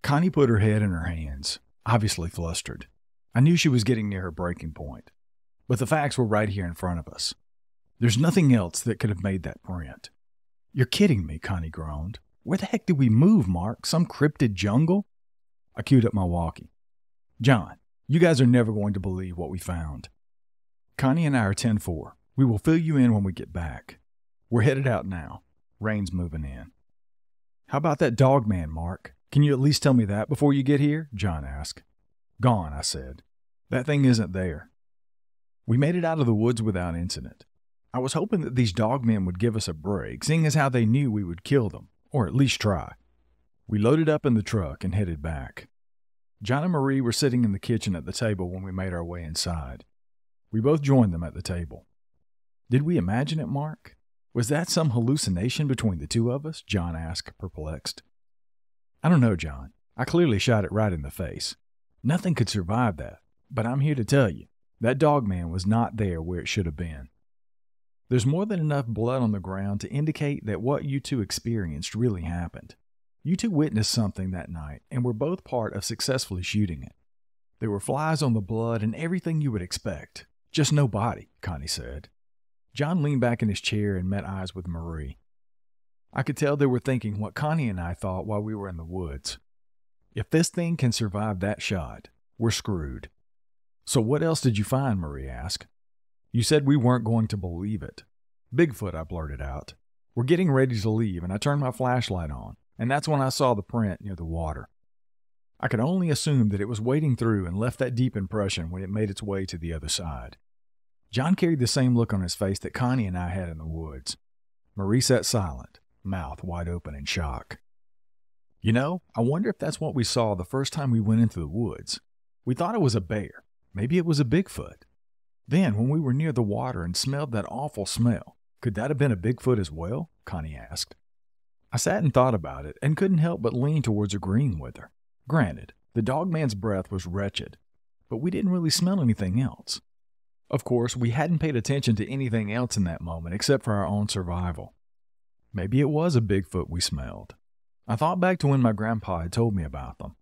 Connie put her head in her hands, obviously flustered. I knew she was getting near her breaking point, but the facts were right here in front of us. There's nothing else that could have made that print. You're kidding me, Connie groaned. Where the heck did we move, Mark? Some cryptid jungle? I queued up my walkie. John, you guys are never going to believe what we found. Connie and I are 10-4. We will fill you in when we get back. We're headed out now. Rain's moving in. How about that Dogman, Mark? Can you at least tell me that before you get here? John asked. Gone, I said. That thing isn't there. We made it out of the woods without incident. I was hoping that these dogmen would give us a break, seeing as how they knew we would kill them, or at least try. We loaded up in the truck and headed back. John and Marie were sitting in the kitchen at the table when we made our way inside. We both joined them at the table. Did we imagine it, Mark? Was that some hallucination between the two of us? John asked, perplexed. I don't know, John. I clearly shot it right in the face. Nothing could survive that, but I'm here to tell you, that dogman was not there where it should have been. There's more than enough blood on the ground to indicate that what you two experienced really happened. You two witnessed something that night and were both part of successfully shooting it. There were flies on the blood and everything you would expect. Just no body, Connie said. John leaned back in his chair and met eyes with Marie. I could tell they were thinking what Connie and I thought while we were in the woods. If this thing can survive that shot, we're screwed. So what else did you find? Marie asked. You said we weren't going to believe it. Bigfoot, I blurted out. We're getting ready to leave, and I turned my flashlight on, and that's when I saw the print near the water. I could only assume that it was wading through and left that deep impression when it made its way to the other side. John carried the same look on his face that Connie and I had in the woods. Marie sat silent, mouth wide open in shock. You know, I wonder if that's what we saw the first time we went into the woods. We thought it was a bear. Maybe it was a Bigfoot. Then, when we were near the water and smelled that awful smell, could that have been a Bigfoot as well? Connie asked. I sat and thought about it and couldn't help but lean towards agreeing with her. Granted, the dogman's breath was wretched, but we didn't really smell anything else. Of course, we hadn't paid attention to anything else in that moment except for our own survival. Maybe it was a Bigfoot we smelled. I thought back to when my grandpa had told me about them.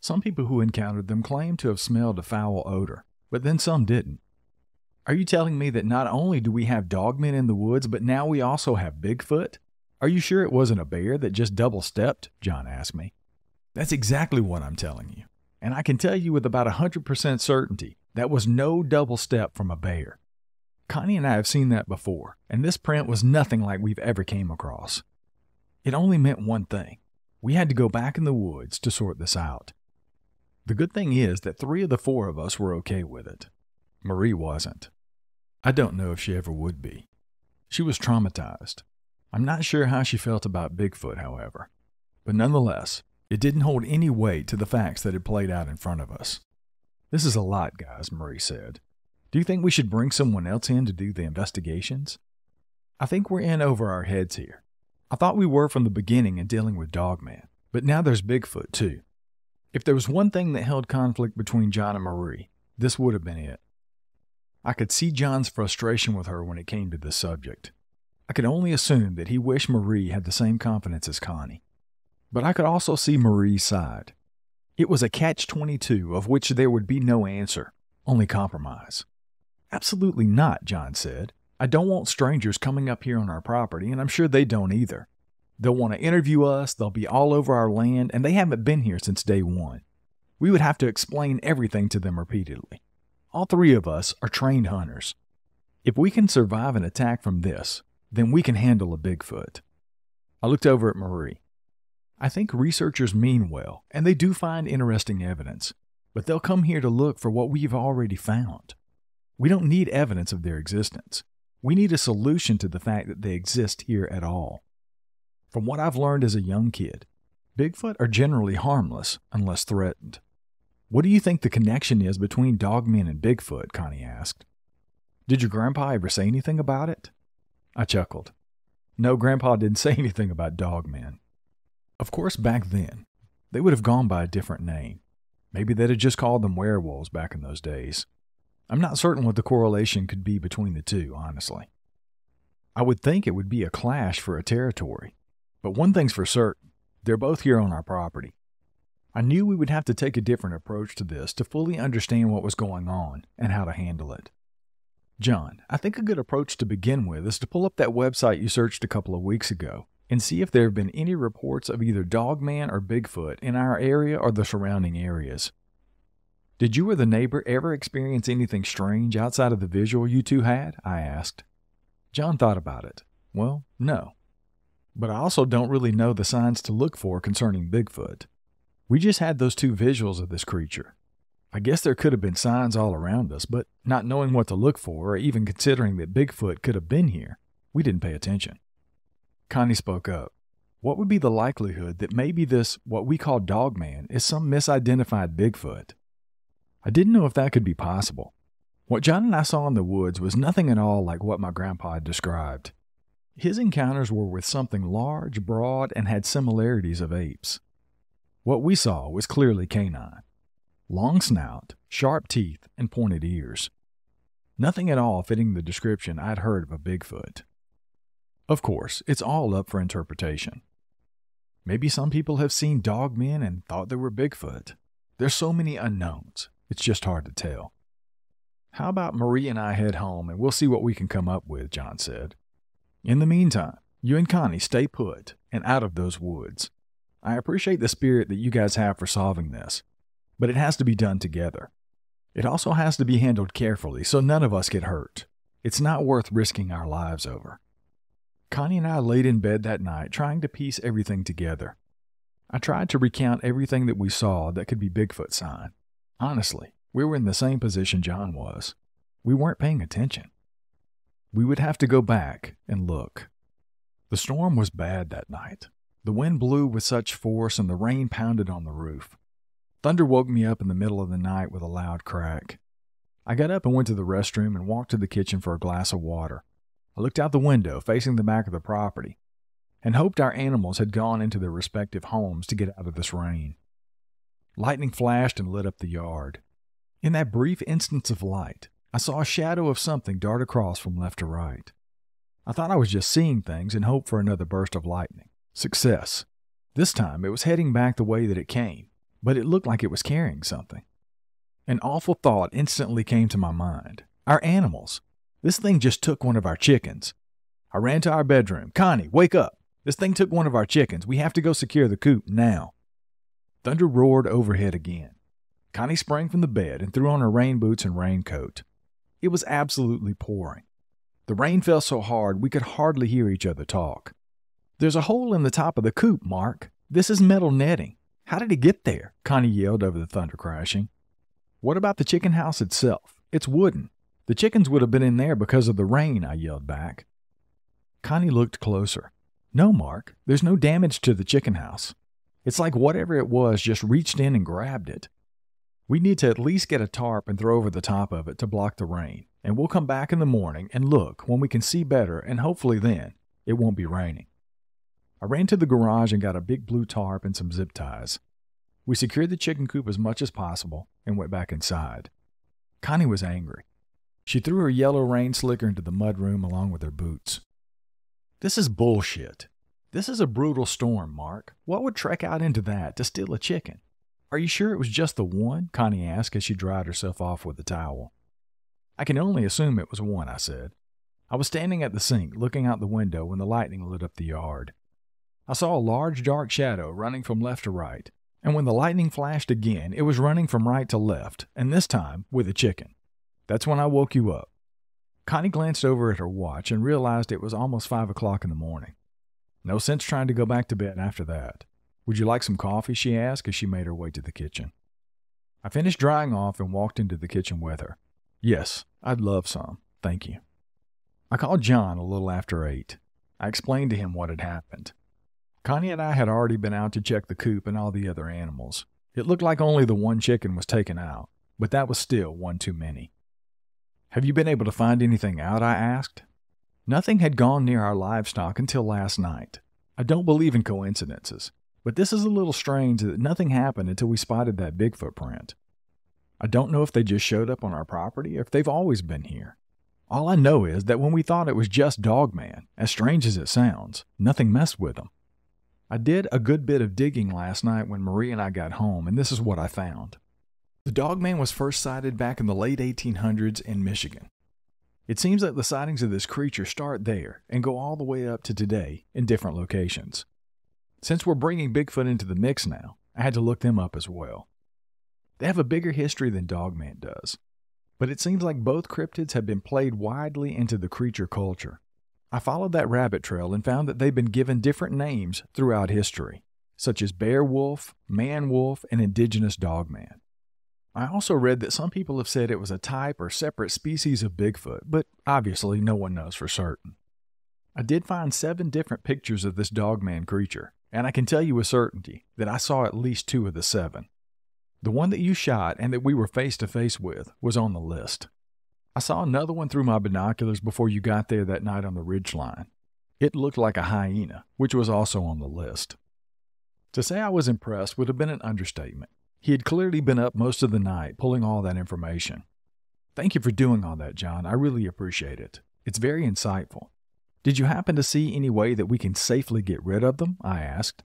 Some people who encountered them claimed to have smelled a foul odor, but then some didn't. Are you telling me that not only do we have dogmen in the woods, but now we also have Bigfoot? Are you sure it wasn't a bear that just double-stepped? John asked me. That's exactly what I'm telling you. And I can tell you with about 100% certainty that was no double step from a bear. Connie and I have seen that before, and this print was nothing like we've ever came across. It only meant one thing. We had to go back in the woods to sort this out. The good thing is that 3 of the 4 of us were okay with it. Marie wasn't. I don't know if she ever would be. She was traumatized. I'm not sure how she felt about Bigfoot, however. But nonetheless, it didn't hold any weight to the facts that had played out in front of us. This is a lot, guys, Marie said. Do you think we should bring someone else in to do the investigations? I think we're in over our heads here. I thought we were from the beginning in dealing with Dogman, but now there's Bigfoot too. If there was one thing that held conflict between John and Marie, this would have been it. I could see John's frustration with her when it came to this subject. I could only assume that he wished Marie had the same confidence as Connie. But I could also see Marie's side. It was a catch-22 of which there would be no answer, only compromise. Absolutely not, John said. I don't want strangers coming up here on our property, and I'm sure they don't either. They'll want to interview us, they'll be all over our land, and they haven't been here since day one. We would have to explain everything to them repeatedly. All 3 of us are trained hunters. If we can survive an attack from this, then we can handle a Bigfoot. I looked over at Marie. I think researchers mean well, and they do find interesting evidence, but they'll come here to look for what we've already found. We don't need evidence of their existence. We need a solution to the fact that they exist here at all. From what I've learned as a young kid, Bigfoot are generally harmless unless threatened. What do you think the connection is between Dogman and Bigfoot? Connie asked. Did your grandpa ever say anything about it? I chuckled. No, Grandpa didn't say anything about Dogman. Of course, back then, they would have gone by a different name. Maybe they'd have just called them werewolves back in those days. I'm not certain what the correlation could be between the two, honestly. I would think it would be a clash for a territory. But one thing's for certain, they're both here on our property. I knew we would have to take a different approach to this to fully understand what was going on and how to handle it. John, I think a good approach to begin with is to pull up that website you searched a couple of weeks ago and see if there have been any reports of either Dogman or Bigfoot in our area or the surrounding areas. Did you or the neighbor ever experience anything strange outside of the visual you two had? I asked. John thought about it. Well, no. But I also don't really know the signs to look for concerning Bigfoot. We just had those two visuals of this creature. I guess there could have been signs all around us, but not knowing what to look for or even considering that Bigfoot could have been here, we didn't pay attention. Connie spoke up. What would be the likelihood that maybe this, what we call Dogman, is some misidentified Bigfoot? I didn't know if that could be possible. What John and I saw in the woods was nothing at all like what my grandpa had described. His encounters were with something large, broad, and had similarities of apes. What we saw was clearly canine. Long snout, sharp teeth, and pointed ears. Nothing at all fitting the description I'd heard of a Bigfoot. Of course, it's all up for interpretation. Maybe some people have seen Dogmen and thought they were Bigfoot. There's so many unknowns, it's just hard to tell. How about Marie and I head home and we'll see what we can come up with, John said. In the meantime, you and Connie stay put and out of those woods. I appreciate the spirit that you guys have for solving this, but it has to be done together. It also has to be handled carefully so none of us get hurt. It's not worth risking our lives over. Connie and I laid in bed that night trying to piece everything together. I tried to recount everything that we saw that could be Bigfoot sign. Honestly, we were in the same position John was. We weren't paying attention. We would have to go back and look. The storm was bad that night. The wind blew with such force and the rain pounded on the roof. Thunder woke me up in the middle of the night with a loud crack. I got up and went to the restroom and walked to the kitchen for a glass of water. I looked out the window facing the back of the property and hoped our animals had gone into their respective homes to get out of this rain. Lightning flashed and lit up the yard. In that brief instance of light, I saw a shadow of something dart across from left to right. I thought I was just seeing things and hoped for another burst of lightning. Success. This time it was heading back the way that it came, but it looked like it was carrying something. An awful thought instantly came to my mind. Our animals. This thing just took one of our chickens. I ran to our bedroom. Connie, wake up. This thing took one of our chickens. We have to go secure the coop now. Thunder roared overhead again. Connie sprang from the bed and threw on her rain boots and raincoat. It was absolutely pouring. The rain fell so hard we could hardly hear each other talk. There's a hole in the top of the coop, Mark. This is metal netting. How did it get there? Connie yelled over the thunder crashing. What about the chicken house itself? It's wooden. The chickens would have been in there because of the rain, I yelled back. Connie looked closer. No, Mark, there's no damage to the chicken house. It's like whatever it was just reached in and grabbed it. We need to at least get a tarp and throw over the top of it to block the rain, and we'll come back in the morning and look when we can see better, and hopefully then it won't be raining. I ran to the garage and got a big blue tarp and some zip ties. We secured the chicken coop as much as possible and went back inside. Connie was angry. She threw her yellow rain slicker into the mudroom along with her boots. This is bullshit. This is a brutal storm, Mark. What would trek out into that to steal a chicken? Are you sure it was just the one? Connie asked as she dried herself off with a towel. I can only assume it was one, I said. I was standing at the sink looking out the window when the lightning lit up the yard. I saw a large dark shadow running from left to right, and when the lightning flashed again, it was running from right to left, and this time with a chicken. That's when I woke you up. Connie glanced over at her watch and realized it was almost 5 o'clock in the morning. No sense trying to go back to bed after that. Would you like some coffee? She asked as she made her way to the kitchen. I finished drying off and walked into the kitchen with her. Yes, I'd love some. Thank you. I called John a little after 8. I explained to him what had happened. Connie and I had already been out to check the coop and all the other animals. It looked like only the one chicken was taken out, but that was still one too many. Have you been able to find anything out? I asked. Nothing had gone near our livestock until last night. I don't believe in coincidences, but this is a little strange that nothing happened until we spotted that Bigfoot print. I don't know if they just showed up on our property or if they've always been here. All I know is that when we thought it was just Dogman, as strange as it sounds, nothing messed with them. I did a good bit of digging last night when Marie and I got home, and this is what I found. The Dogman was first sighted back in the late 1800s in Michigan. It seems that the sightings of this creature start there and go all the way up to today in different locations. Since we're bringing Bigfoot into the mix now, I had to look them up as well. They have a bigger history than Dogman does, but it seems like both cryptids have been played widely into the creature culture. I followed that rabbit trail and found that they've been given different names throughout history, such as bear wolf, man wolf, and indigenous dogman. I also read that some people have said it was a type or separate species of Bigfoot, but obviously no one knows for certain. I did find 7 different pictures of this dogman creature, and I can tell you with certainty that I saw at least 2 of the 7. The one that you shot and that we were face to face with was on the list. I saw another one through my binoculars before you got there that night on the ridgeline. It looked like a hyena, which was also on the list. To say I was impressed would have been an understatement. He had clearly been up most of the night pulling all that information. Thank you for doing all that, John. I really appreciate it. It's very insightful. Did you happen to see any way that we can safely get rid of them? I asked.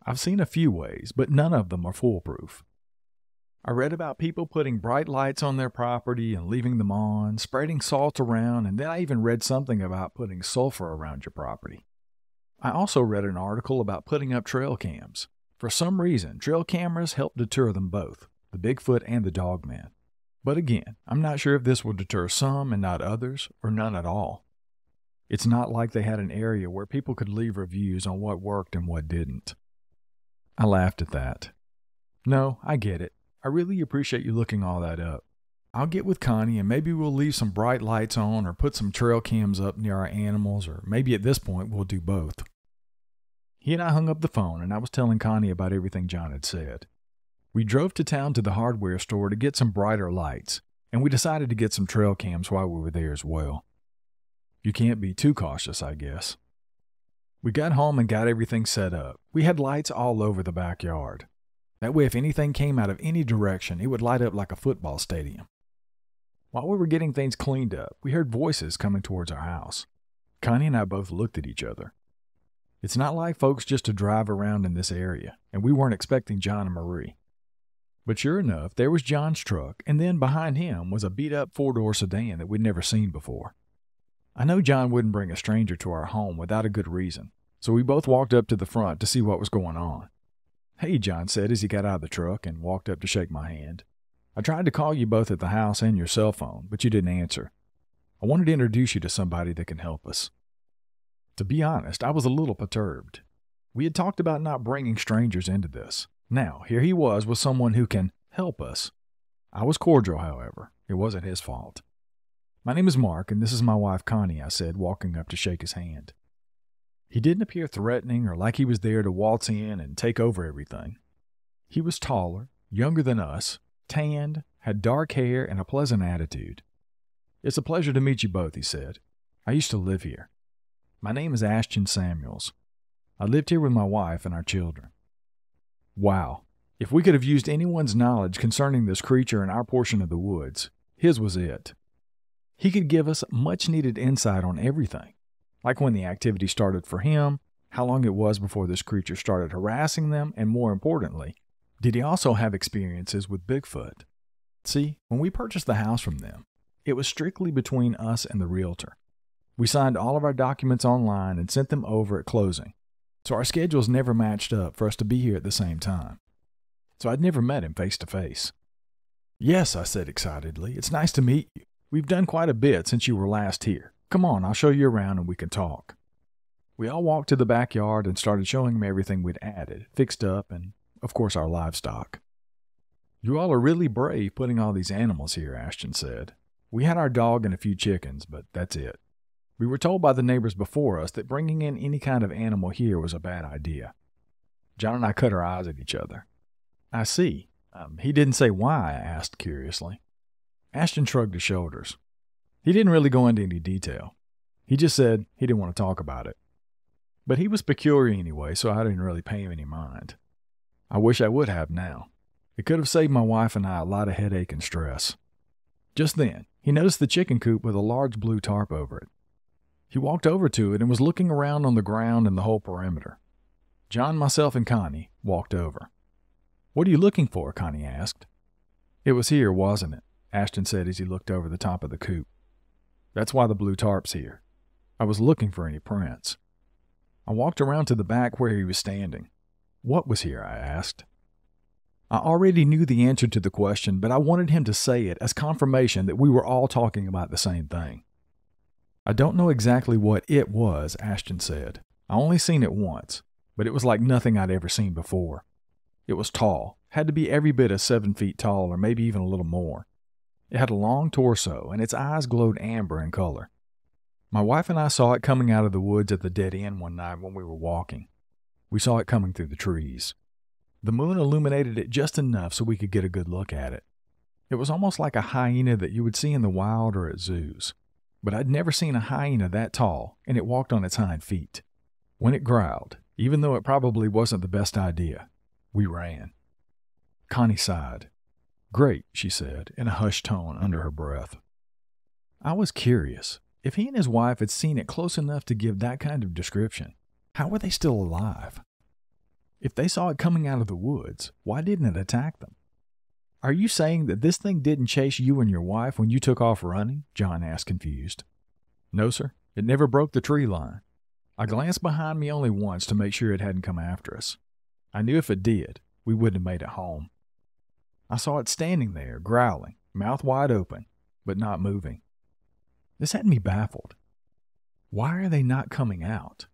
I've seen a few ways, but none of them are foolproof. I read about people putting bright lights on their property and leaving them on, spreading salt around, and then I even read something about putting sulfur around your property. I also read an article about putting up trail cams. For some reason, trail cameras help deter them both, the Bigfoot and the Dogman. But again, I'm not sure if this will deter some and not others, or none at all. It's not like they had an area where people could leave reviews on what worked and what didn't. I laughed at that. No, I get it. I really appreciate you looking all that up. I'll get with Connie and maybe we'll leave some bright lights on or put some trail cams up near our animals, or maybe at this point we'll do both. He and I hung up the phone and I was telling Connie about everything John had said. We drove to town to the hardware store to get some brighter lights, and we decided to get some trail cams while we were there as well. You can't be too cautious, I guess. We got home and got everything set up. We had lights all over the backyard. That way if anything came out of any direction, it would light up like a football stadium. While we were getting things cleaned up, we heard voices coming towards our house. Connie and I both looked at each other. It's not like folks just to drive around in this area, and we weren't expecting John and Marie. But sure enough, there was John's truck, and then behind him was a beat-up 4-door sedan that we'd never seen before. I know John wouldn't bring a stranger to our home without a good reason, so we both walked up to the front to see what was going on. Hey, John said as he got out of the truck and walked up to shake my hand. I tried to call you both at the house and your cell phone, but you didn't answer. I wanted to introduce you to somebody that can help us. To be honest, I was a little perturbed. We had talked about not bringing strangers into this. Now, here he was with someone who can help us. I was cordial, however. It wasn't his fault. My name is Mark, and this is my wife Connie, I said, walking up to shake his hand. He didn't appear threatening or like he was there to waltz in and take over everything. He was taller, younger than us, tanned, had dark hair, and a pleasant attitude. It's a pleasure to meet you both, he said. I used to live here. My name is Ashton Samuels. I lived here with my wife and our children. Wow. If we could have used anyone's knowledge concerning this creature in our portion of the woods, his was it. He could give us much-needed insight on everything, like when the activity started for him, how long it was before this creature started harassing them, and more importantly, did he also have experiences with Bigfoot? See, when we purchased the house from them, it was strictly between us and the realtor. We signed all of our documents online and sent them over at closing, so our schedules never matched up for us to be here at the same time. So I'd never met him face to face. Yes, I said excitedly, it's nice to meet you. We've done quite a bit since you were last here. Come on, I'll show you around and we can talk. We all walked to the backyard and started showing him everything we'd added, fixed up, and of course our livestock. You all are really brave putting all these animals here, Ashton said. We had our dog and a few chickens, but that's it. We were told by the neighbors before us that bringing in any kind of animal here was a bad idea. John and I cut our eyes at each other. I see. He didn't say why, I asked curiously. Ashton shrugged his shoulders. He didn't really go into any detail. He just said he didn't want to talk about it. But he was peculiar anyway, so I didn't really pay him any mind. I wish I would have now. It could have saved my wife and I a lot of headache and stress. Just then, he noticed the chicken coop with a large blue tarp over it. He walked over to it and was looking around on the ground and the whole perimeter. John, myself, and Connie walked over. "What are you looking for?" Connie asked. "It was here, wasn't it?" Ashton said as he looked over the top of the coop. "That's why the blue tarp's here. I was looking for any prints." I walked around to the back where he was standing. "What was here?" I asked. I already knew the answer to the question, but I wanted him to say it as confirmation that we were all talking about the same thing. "I don't know exactly what it was," Ashton said. "I only seen it once, but it was like nothing I'd ever seen before. It was tall, had to be every bit of 7 feet tall or maybe even a little more. It had a long torso, and its eyes glowed amber in color. My wife and I saw it coming out of the woods at the dead end one night when we were walking. We saw it coming through the trees. The moon illuminated it just enough so we could get a good look at it. It was almost like a hyena that you would see in the wild or at zoos. But I'd never seen a hyena that tall, and it walked on its hind feet. When it growled, even though it probably wasn't the best idea, we ran." Connie sighed. "Great," she said, in a hushed tone under her breath. I was curious. If he and his wife had seen it close enough to give that kind of description, how were they still alive? If they saw it coming out of the woods, why didn't it attack them? "Are you saying that this thing didn't chase you and your wife when you took off running?" John asked, confused. "No, sir. It never broke the tree line. I glanced behind me only once to make sure it hadn't come after us. I knew if it did, we wouldn't have made it home. I saw it standing there, growling, mouth wide open, but not moving. This had me baffled. Why are they not coming out?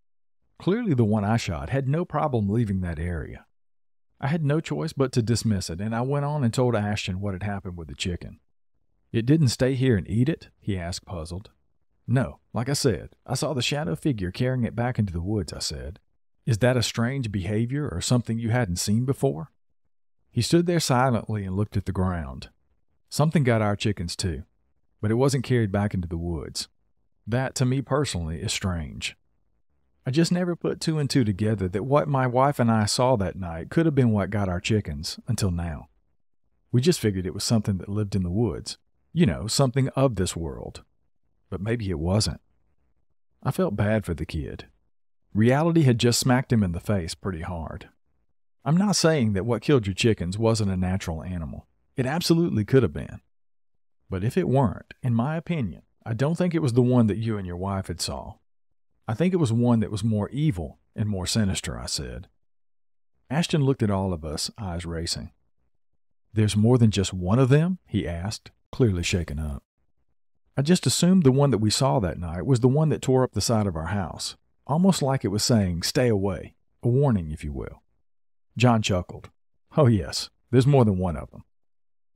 Clearly the one I shot had no problem leaving that area. I had no choice but to dismiss it, and I went on and told Ashton what had happened with the chicken. "It didn't stay here and eat it?" he asked, puzzled. "No, like I said, I saw the shadow figure carrying it back into the woods," I said. "Is that a strange behavior or something you hadn't seen before?" He stood there silently and looked at the ground. "Something got our chickens too, but it wasn't carried back into the woods. That, to me personally, is strange. I just never put two and two together that what my wife and I saw that night could have been what got our chickens until now. We just figured it was something that lived in the woods. You know, something of this world. But maybe it wasn't." I felt bad for the kid. Reality had just smacked him in the face pretty hard. I'm not saying that what killed your chickens wasn't a natural animal. It absolutely could have been. But if it weren't, in my opinion, I don't think it was the one that you and your wife had saw. I think it was one that was more evil and more sinister," I said. Ashton looked at all of us, eyes racing. "There's more than just one of them?" he asked, clearly shaken up. "I just assumed the one that we saw that night was the one that tore up the side of our house, almost like it was saying, 'Stay away,' a warning, if you will." John chuckled. "Oh yes, there's more than one of them.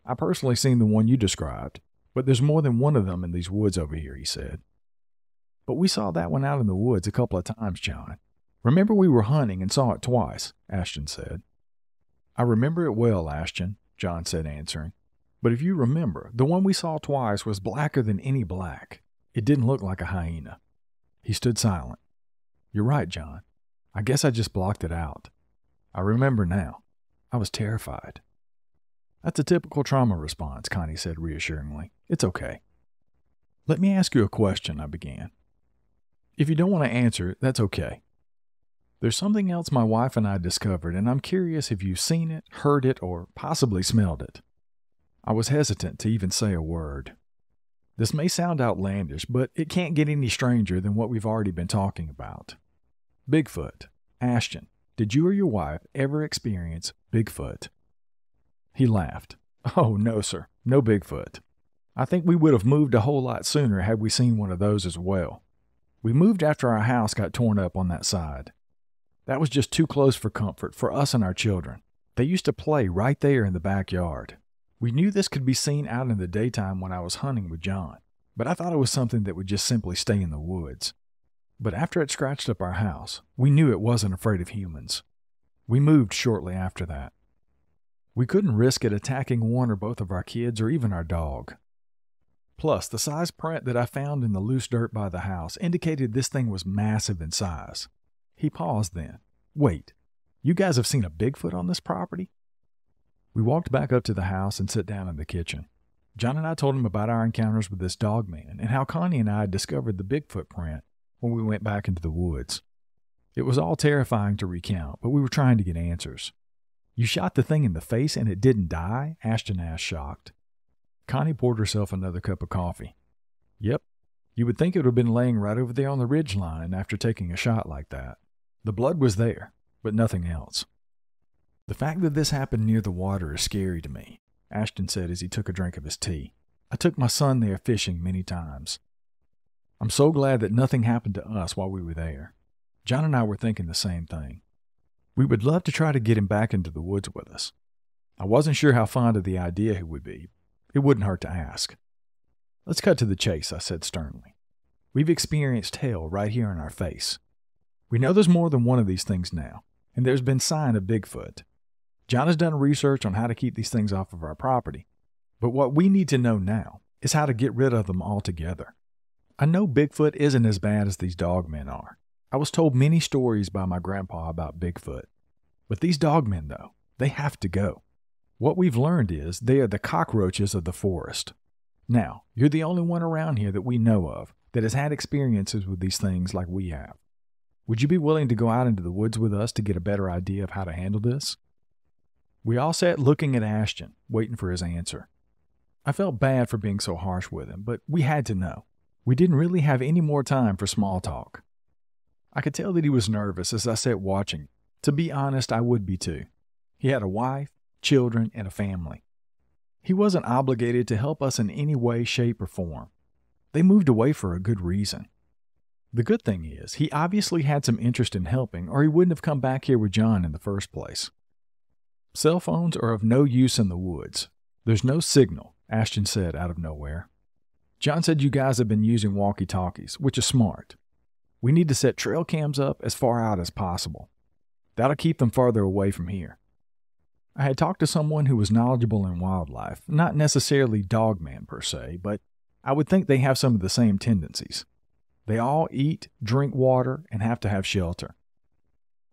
I personally seen the one you described, but there's more than one of them in these woods over here," he said. "But we saw that one out in the woods a couple of times, John. Remember we were hunting and saw it twice," Ashton said. "I remember it well, Ashton," John said, answering. "But if you remember, the one we saw twice was blacker than any black. It didn't look like a hyena." He stood silent. "You're right, John. I guess I just blocked it out. I remember now. I was terrified." "That's a typical trauma response," Connie said reassuringly. "It's okay." "Let me ask you a question," I began. "If you don't want to answer, that's okay. There's something else my wife and I discovered, and I'm curious if you've seen it, heard it, or possibly smelled it." I was hesitant to even say a word. This may sound outlandish, but it can't get any stranger than what we've already been talking about. Bigfoot. Ashton, did you or your wife ever experience Bigfoot? He laughed. "Oh, no, sir. No Bigfoot. I think we would have moved a whole lot sooner had we seen one of those as well. We moved after our house got torn up on that side. That was just too close for comfort for us and our children. They used to play right there in the backyard. We knew this could be seen out in the daytime when I was hunting with John, but I thought it was something that would just simply stay in the woods. But after it scratched up our house, we knew it wasn't afraid of humans. We moved shortly after that. We couldn't risk it attacking one or both of our kids or even our dog. Plus, the size print that I found in the loose dirt by the house indicated this thing was massive in size." He paused then. "Wait, you guys have seen a Bigfoot on this property?" We walked back up to the house and sat down in the kitchen. John and I told him about our encounters with this Dogman and how Connie and I had discovered the Bigfoot print when we went back into the woods. It was all terrifying to recount, but we were trying to get answers. You shot the thing in the face and it didn't die? Ashton asked, shocked. Connie poured herself another cup of coffee. Yep. You would think it would have been laying right over there on the ridge line after taking a shot like that. The blood was there, but nothing else. The fact that this happened near the water is scary to me, Ashton said as he took a drink of his tea. I took my son there fishing many times. I'm so glad that nothing happened to us while we were there. John and I were thinking the same thing. We would love to try to get him back into the woods with us. I wasn't sure how fond of the idea he would be. It wouldn't hurt to ask. Let's cut to the chase, I said sternly. We've experienced hell right here in our face. We know there's more than one of these things now, and there's been sign of Bigfoot. John has done research on how to keep these things off of our property, but what we need to know now is how to get rid of them altogether. I know Bigfoot isn't as bad as these dogmen are. I was told many stories by my grandpa about Bigfoot. But these dogmen, though, they have to go. What we've learned is they are the cockroaches of the forest. Now, you're the only one around here that we know of that has had experiences with these things like we have. Would you be willing to go out into the woods with us to get a better idea of how to handle this? We all sat looking at Ashton, waiting for his answer. I felt bad for being so harsh with him, but we had to know. We didn't really have any more time for small talk. I could tell that he was nervous as I sat watching. To be honest, I would be too. He had a wife, children, and a family. He wasn't obligated to help us in any way, shape, or form. They moved away for a good reason. The good thing is, he obviously had some interest in helping, or he wouldn't have come back here with John in the first place. Cell phones are of no use in the woods. There's no signal, Ashton said out of nowhere. John said you guys have been using walkie-talkies, which is smart. We need to set trail cams up as far out as possible. That'll keep them farther away from here. I had talked to someone who was knowledgeable in wildlife, not necessarily dogman per se, but I would think they have some of the same tendencies. They all eat, drink water, and have to have shelter.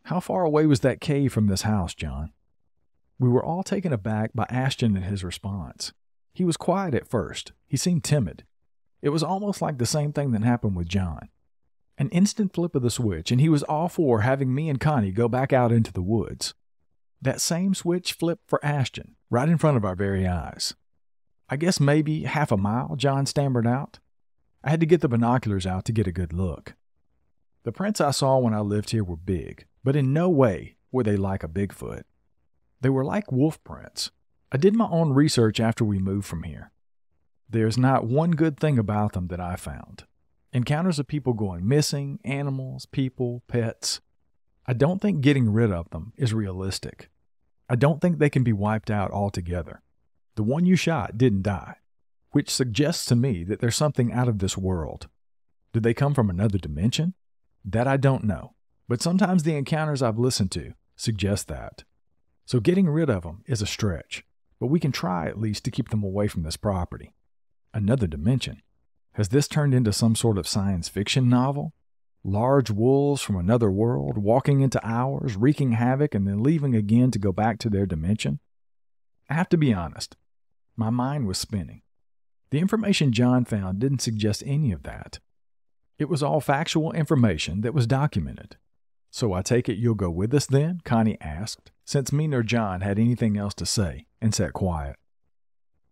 How far away was that cave from this house, John? We were all taken aback by Ashton and his response. He was quiet at first. He seemed timid. It was almost like the same thing that happened with John. An instant flip of the switch, and he was all for having me and Connie go back out into the woods. That same switch flipped for Ashton, right in front of our very eyes. I guess maybe half a mile, John stammered out. I had to get the binoculars out to get a good look. The prints I saw when I lived here were big, but in no way were they like a Bigfoot. They were like wolf prints. I did my own research after we moved from here. There's not one good thing about them that I found. Encounters of people going missing, animals, people, pets. I don't think getting rid of them is realistic. I don't think they can be wiped out altogether. The one you shot didn't die, which suggests to me that there's something out of this world. Did they come from another dimension? That I don't know, but sometimes the encounters I've listened to suggest that. So getting rid of them is a stretch, but we can try at least to keep them away from this property. Another dimension. Has this turned into some sort of science fiction novel? Large wolves from another world walking into ours, wreaking havoc, and then leaving again to go back to their dimension? I have to be honest. My mind was spinning. The information John found didn't suggest any of that. It was all factual information that was documented. So I take it you'll go with us then? Connie asked, since me nor John had anything else to say, and sat quiet.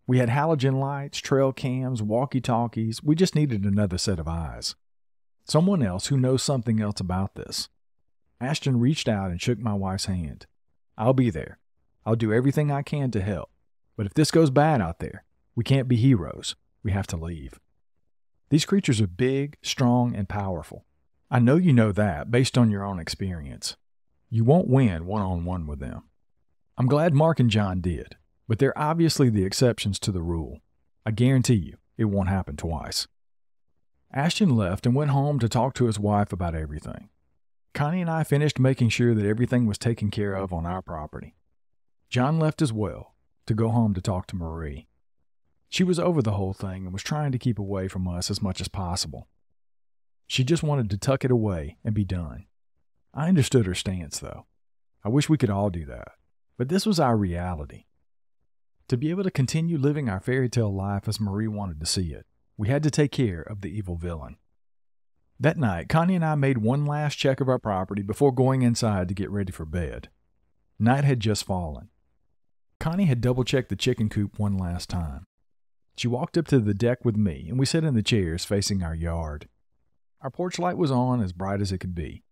We had halogen lights, trail cams, walkie-talkies. We just needed another set of eyes. Someone else who knows something else about this. Ashton reached out and shook my wife's hand. I'll be there. I'll do everything I can to help. But if this goes bad out there, we can't be heroes. We have to leave. These creatures are big, strong, and powerful. I know you know that based on your own experience. You won't win one-on-one with them. I'm glad Mark and John did, but they're obviously the exceptions to the rule. I guarantee you, it won't happen twice. Ashton left and went home to talk to his wife about everything. Connie and I finished making sure that everything was taken care of on our property. John left as well to go home to talk to Marie. She was over the whole thing and was trying to keep away from us as much as possible. She just wanted to tuck it away and be done. I understood her stance, though. I wish we could all do that, but this was our reality. To be able to continue living our fairy tale life as Marie wanted to see it, we had to take care of the evil villain. That night, Connie and I made one last check of our property before going inside to get ready for bed. Night had just fallen. Connie had double-checked the chicken coop one last time. She walked up to the deck with me, and we sat in the chairs facing our yard. Our porch light was on as bright as it could be.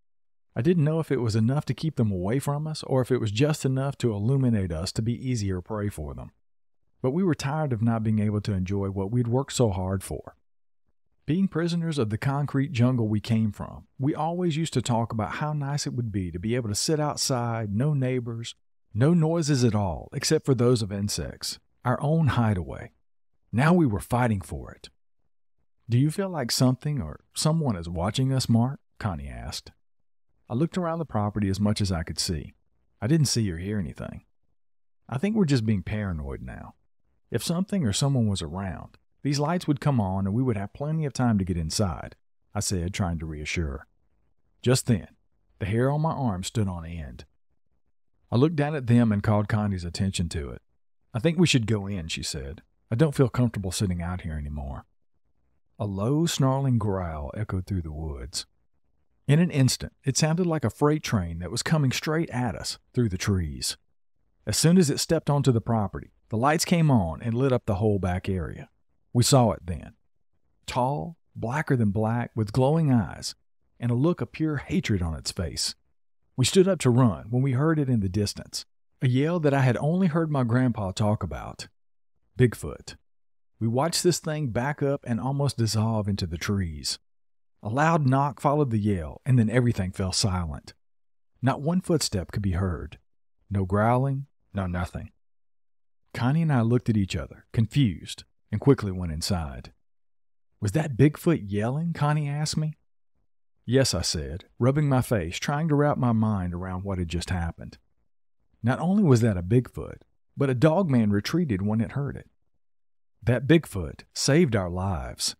I didn't know if it was enough to keep them away from us or if it was just enough to illuminate us to be easier prey for them. But we were tired of not being able to enjoy what we'd worked so hard for. Being prisoners of the concrete jungle we came from, we always used to talk about how nice it would be to be able to sit outside, no neighbors, no noises at all except for those of insects, our own hideaway. Now we were fighting for it. "Do you feel like something or someone is watching us, Mark?" Connie asked. I looked around the property as much as I could see. I didn't see or hear anything. "I think we're just being paranoid now. If something or someone was around, these lights would come on and we would have plenty of time to get inside," I said, trying to reassure. Just then, the hair on my arm stood on end. I looked down at them and called Connie's attention to it. "I think we should go in," she said. "I don't feel comfortable sitting out here anymore." A low, snarling growl echoed through the woods. In an instant, it sounded like a freight train that was coming straight at us through the trees. As soon as it stepped onto the property, the lights came on and lit up the whole back area. We saw it then. Tall, blacker than black, with glowing eyes, and a look of pure hatred on its face. We stood up to run when we heard it in the distance, a yell that I had only heard my grandpa talk about. Bigfoot. We watched this thing back up and almost dissolve into the trees. A loud knock followed the yell, and then everything fell silent. Not one footstep could be heard. No growling, no nothing. Connie and I looked at each other, confused, and quickly went inside. "Was that Bigfoot yelling?" Connie asked me. "Yes," I said, rubbing my face, trying to wrap my mind around what had just happened. Not only was that a Bigfoot, but a Dogman retreated when it heard it. That Bigfoot saved our lives.